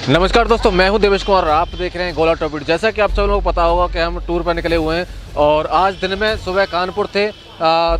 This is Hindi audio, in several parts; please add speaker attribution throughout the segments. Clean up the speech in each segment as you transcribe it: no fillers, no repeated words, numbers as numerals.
Speaker 1: नमस्कार दोस्तों, मैं हूं देवेश कुमार और आप देख रहे हैं गोला टॉपिक। जैसा कि आप सब लोगों को पता होगा कि हम टूर पर निकले हुए हैं और आज दिन में सुबह कानपुर थे।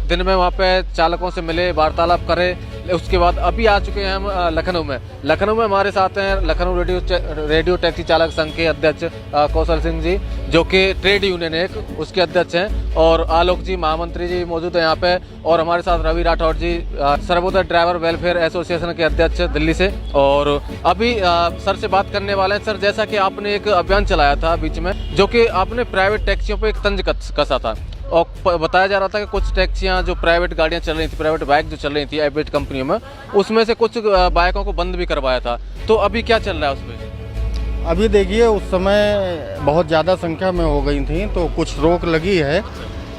Speaker 1: दिन में वहां पे चालकों से मिले, वार्तालाप करे। उसके बाद अभी आ चुके हैं हम लखनऊ में। लखनऊ में हमारे साथ हैं लखनऊ रेडियो टैक्सी चालक संघ के अध्यक्ष कौशल सिंह जी, जो कि ट्रेड यूनियन है उसके अध्यक्ष हैं, और आलोक जी महामंत्री जी मौजूद हैं यहाँ पे, और हमारे साथ रवि राठौर जी सर्वोदय ड्राइवर वेलफेयर एसोसिएशन के अध्यक्ष दिल्ली से। और अभी सर से बात करने वाले हैं। सर, जैसा कि आपने एक अभियान चलाया था बीच में, जो कि आपने प्राइवेट टैक्सियों पर एक तंज कसा था, और बताया जा रहा था कि कुछ टैक्सियां जो प्राइवेट गाड़ियां चल रही थी, प्राइवेट बाइक जो चल रही थी प्राइवेट कंपनियों में, उसमें से कुछ बाइकों को बंद भी करवाया था। तो अभी क्या चल रहा है उसमें?
Speaker 2: अभी देखिए, उस समय बहुत ज़्यादा संख्या में हो गई थी तो कुछ रोक लगी है,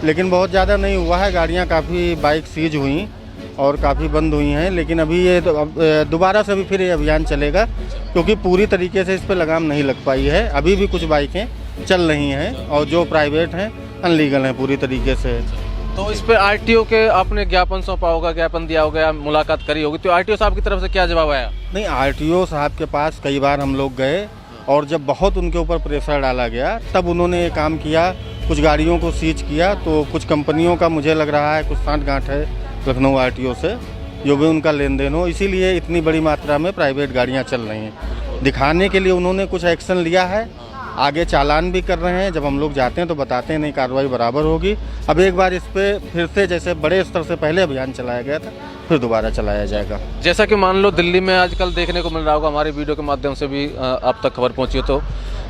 Speaker 2: लेकिन बहुत ज़्यादा नहीं हुआ है। गाड़ियां काफ़ी बाइक सीज हुई और काफ़ी बंद हुई हैं, लेकिन अभी ये दोबारा से भी फिर ये अभियान चलेगा, क्योंकि पूरी तरीके से इस पर लगाम नहीं लग पाई है। अभी भी कुछ बाइकें चल रही हैं और जो प्राइवेट हैं अनलीगल हैं पूरी तरीके से।
Speaker 1: तो इस पे आरटीओ के आपने ज्ञापन सौंपा होगा, ज्ञापन दिया होगा, मुलाकात करी होगी, तो आरटीओ साहब की तरफ से क्या जवाब आया?
Speaker 2: नहीं, आरटीओ साहब के पास कई बार हम लोग गए और जब बहुत उनके ऊपर प्रेशर डाला गया तब उन्होंने ये काम किया, कुछ गाड़ियों को सीज किया। तो कुछ कंपनियों का मुझे लग रहा है कुछ सांठ-गांठ है लखनऊ आरटीओ से, जो भी उनका लेन देन हो, इसीलिए इतनी बड़ी मात्रा में प्राइवेट गाड़ियाँ चल रही हैं। दिखाने के लिए उन्होंने कुछ एक्शन लिया है, आगे चालान भी कर रहे हैं। जब हम लोग जाते हैं तो बताते हैं नहीं, कार्रवाई बराबर होगी। अब एक बार इस पे फिर से, जैसे बड़े स्तर से पहले अभियान चलाया गया था, फिर दोबारा चलाया जाएगा।
Speaker 1: जैसा कि मान लो दिल्ली में आजकल देखने को मिल रहा होगा, हमारे वीडियो के माध्यम से भी आप तक खबर पहुंची हो, तो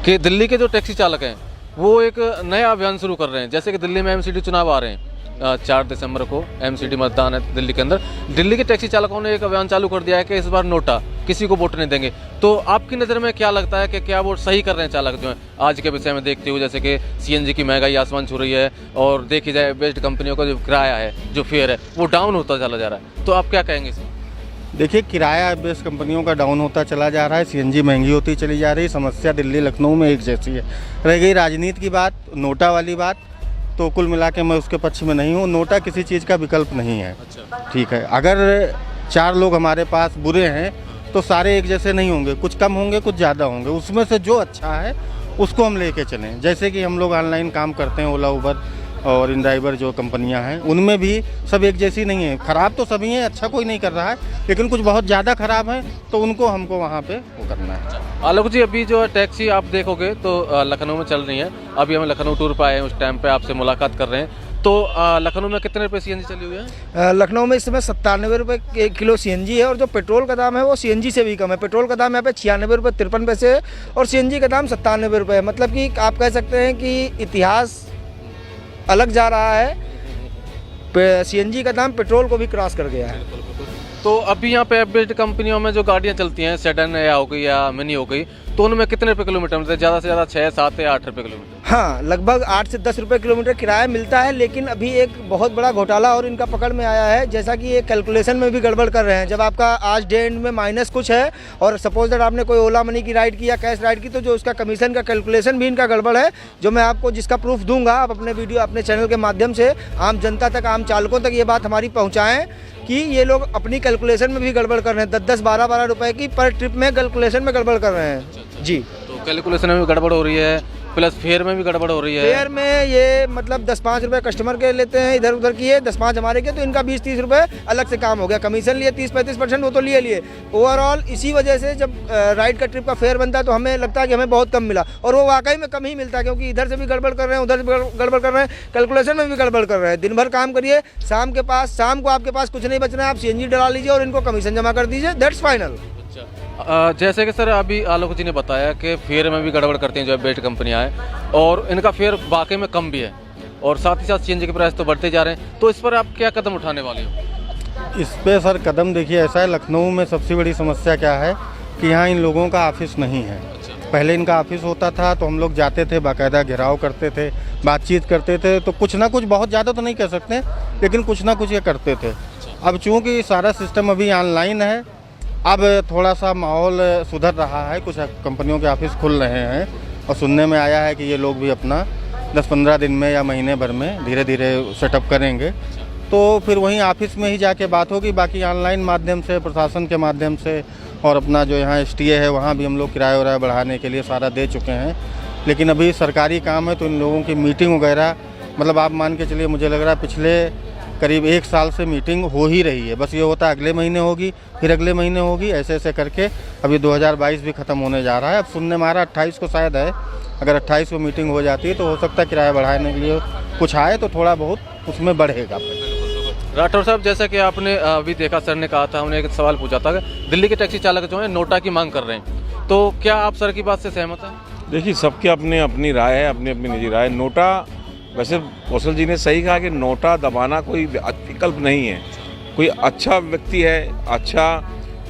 Speaker 1: कि दिल्ली के जो टैक्सी चालक हैं वो एक नया अभियान शुरू कर रहे हैं। जैसे कि दिल्ली में एमसीडी चुनाव आ रहे हैं, 4 दिसंबर को एमसीडी मतदान है दिल्ली के अंदर। दिल्ली के टैक्सी चालकों ने एक अभियान चालू कर दिया है कि इस बार नोटा, किसी को वोट नहीं देंगे। तो आपकी नज़र में क्या लगता है कि क्या वो सही कर रहे हैं चालक जो हैं आज के विषय में देखते हुए? जैसे कि सीएनजी की महंगाई आसमान छू रही है, और देखी जाए बेस्ट कंपनियों का जो किराया है, जो फेयर है, वो डाउन होता चला जा रहा है। तो आप क्या कहेंगे इसमें?
Speaker 2: देखिए, किराया बेस कंपनियों का डाउन होता चला जा रहा है, सीएनजी महंगी होती चली जा रही है। समस्या दिल्ली लखनऊ में एक जैसी है। रह गई राजनीति की बात, नोटा वाली बात, तो कुल मिला के मैं उसके पक्ष में नहीं हूँ। नोटा किसी चीज़ का विकल्प नहीं है। ठीक है, अगर 4 लोग हमारे पास बुरे हैं तो सारे एक जैसे नहीं होंगे, कुछ कम होंगे, कुछ ज़्यादा होंगे। उसमें से जो अच्छा है उसको हम लेके चलें। जैसे कि हम लोग ऑनलाइन काम करते हैं, ओला, उबर और इन ड्राइवर जो कंपनियां हैं, उनमें भी सब एक जैसी नहीं है। ख़राब तो सभी हैं, अच्छा कोई नहीं कर रहा है, लेकिन कुछ बहुत ज़्यादा ख़राब है तो उनको हमको वहाँ पे वो करना है।
Speaker 1: आलोक जी, अभी जो टैक्सी आप देखोगे तो लखनऊ में चल रही है। अभी हम लखनऊ टूर पर आए हैं, उस टाइम पे आपसे मुलाकात कर रहे हैं। तो लखनऊ में कितने रुपये सीएनजी चली हुई है?
Speaker 3: लखनऊ में इस समय 97 रुपये 1 किलो सीएनजी है, और जो पेट्रोल का दाम है वो सीएनजी से भी कम है। पेट्रोल का दाम यहाँ पे 96 रुपये 53 पैसे है, और सीएनजी का दाम 97 रुपये है। मतलब कि आप कह सकते हैं कि इतिहास अलग जा रहा है। सीएनजी का दाम पेट्रोल को भी क्रॉस कर गया है।
Speaker 1: तो अभी यहाँ पे बेस्ड कंपनियों में जो गाड़ियाँ चलती हैं, सेडन या हो गई या मिनी हो गई, तो उनमें कितने रुपये किलोमीटर मिलते हैं? ज़्यादा से ज़्यादा 6, 7 या 8 रुपये किलोमीटर?
Speaker 3: हाँ, लगभग 8 से 10 रुपये किलोमीटर किराया मिलता है। लेकिन अभी एक बहुत बड़ा घोटाला और इनका पकड़ में आया है, जैसा कि ये कैलकुलेशन में भी गड़बड़ कर रहे हैं। जब आपका आज डे एंड में माइनस कुछ है और सपोज दैट आपने कोई ओला मनी की राइड की या कैश राइड की, तो जो उसका कमीशन का कैलकुलेशन भी इनका गड़बड़ है, जो मैं आपको जिसका प्रूफ दूंगा। आप अपने वीडियो, अपने चैनल के माध्यम से आम जनता तक, आम चालकों तक ये बात हमारी पहुँचाएँ कि ये लोग अपनी कैलकुलेशन में भी गड़बड़ कर रहे हैं। 10-10, 12-12 रुपए की पर ट्रिप में कैलकुलेशन में गड़बड़ कर रहे हैं जी।
Speaker 1: तो कैलकुलेशन में भी गड़बड़ हो रही है, प्लस फेयर में भी गड़बड़ हो रही है।
Speaker 3: फेयर में ये मतलब 10-5 रुपये कस्टमर के लेते हैं, इधर उधर किए 10-5 हमारे के, तो इनका 20-30 रुपये अलग से काम हो गया। कमीशन लिए 30-35%, वो तो लिए ओवरऑल। इसी वजह से जब राइड का ट्रिप का फेयर बनता है तो हमें लगता है कि हमें बहुत कम मिला, और वो वाकई में कम ही मिलता है, क्योंकि इधर से भी गड़बड़ कर रहे हैं, उधर से गड़बड़ कर रहे हैं, कैलकुलेशन में भी गड़बड़ कर रहे हैं। दिन भर काम करिए, शाम को आपके पास कुछ नहीं बच रहा है, आप सीएनजी डला लीजिए और इनको कमीशन जमा कर दीजिए, दैट्स फाइनल।
Speaker 1: जैसे कि सर अभी आलोक जी ने बताया कि फेयर में भी गड़बड़ करती हैं जो बेस्ट कंपनियां हैं, और इनका फेयर वाकई में कम भी है, और साथ ही साथ सीएनजी के प्राइस तो बढ़ते जा रहे हैं। तो इस पर आप क्या कदम उठाने वाले हो?
Speaker 2: इस पे सर कदम देखिए, ऐसा है, लखनऊ में सबसे बड़ी समस्या क्या है कि यहाँ इन लोगों का ऑफिस नहीं है। पहले इनका ऑफिस होता था तो हम लोग जाते थे, बाकायदा घेराव करते थे, बातचीत करते थे, तो कुछ ना कुछ, बहुत ज़्यादा तो नहीं कह सकते, लेकिन कुछ ना कुछ ये करते थे। अब चूँकि सारा सिस्टम अभी ऑनलाइन है, अब थोड़ा सा माहौल सुधर रहा है, कुछ कंपनियों के ऑफिस खुल रहे हैं, और सुनने में आया है कि ये लोग भी अपना 10-15 दिन में या महीने भर में धीरे धीरे सेटअप करेंगे। तो फिर वहीं ऑफिस में ही जाके बात होगी। बाकी ऑनलाइन माध्यम से, प्रशासन के माध्यम से और अपना जो यहाँ STA है वहाँ भी हम लोग किराया वराया बढ़ाने के लिए सारा दे चुके हैं। लेकिन अभी सरकारी काम है तो इन लोगों की मीटिंग वगैरह, मतलब आप मान के चलिए, मुझे लग रहा है पिछले करीब 1 साल से मीटिंग हो ही रही है। बस ये होता है अगले महीने होगी, फिर अगले महीने होगी, ऐसे ऐसे करके अभी 2022 भी ख़त्म होने जा रहा है। अब सुनने में आ रहा 28 को शायद है, अगर 28 को मीटिंग हो जाती है तो हो सकता है किराया बढ़ाने के लिए कुछ आए तो थोड़ा बहुत उसमें बढ़ेगा।
Speaker 1: राठौर साहब, जैसा कि आपने अभी देखा, सर ने कहा था, हमने एक सवाल पूछा था, दिल्ली के टैक्सी चालक जो है नोटा की मांग कर रहे हैं, तो क्या आप सर की बात से सहमत हैं?
Speaker 4: देखिए, सबके अपनी अपनी राय है, अपनी अपनी निजी राय। नोटा, वैसे कौशल जी ने सही कहा कि नोटा दबाना कोई विकल्प नहीं है। कोई अच्छा व्यक्ति है,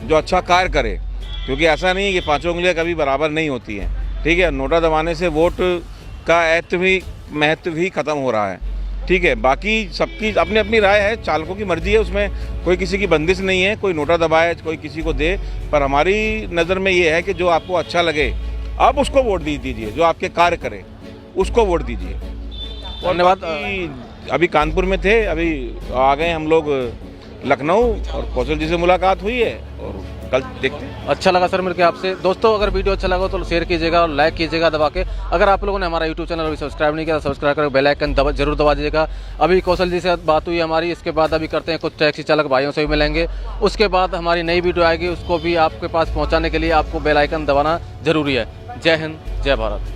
Speaker 4: जो अच्छा कार्य करे, क्योंकि ऐसा नहीं है कि पांचों उंगलियां कभी बराबर नहीं होती हैं। ठीक है, नोटा दबाने से वोट का महत्व भी खत्म हो रहा है। ठीक है, बाकी सबकी अपनी अपनी राय है, चालकों की मर्जी है, उसमें कोई किसी की बंदिश नहीं है, कोई नोटा दबाए कोई किसी को दे। पर हमारी नज़र में ये है कि जो आपको अच्छा लगे आप उसको वोट दीजिए, जो आपके कार्य करे उसको वोट दीजिए।
Speaker 1: धन्यवाद।
Speaker 4: अभी कानपुर में थे, अभी आ गए हम लोग लखनऊ, और कौशल जी से मुलाकात हुई है और कल देखते हैं।
Speaker 1: अच्छा लगा सर मिलकर आपसे। दोस्तों, अगर वीडियो अच्छा लगा तो शेयर कीजिएगा और लाइक कीजिएगा दबा के। अगर आप लोगों ने हमारा यूट्यूब चैनल अभी सब्सक्राइब नहीं किया तो सब्सक्राइब करके बेल आइकन जरूर दबा दीजिएगा। अभी कौशल जी से बात हुई हमारी, इसके बाद अभी करते हैं, कुछ टैक्सी चालक भाइयों से भी मिलेंगे। उसके बाद हमारी नई वीडियो आएगी, उसको भी आपके पास पहुँचाने के लिए आपको बेल आइकन दबाना जरूरी है। जय हिंद, जय भारत।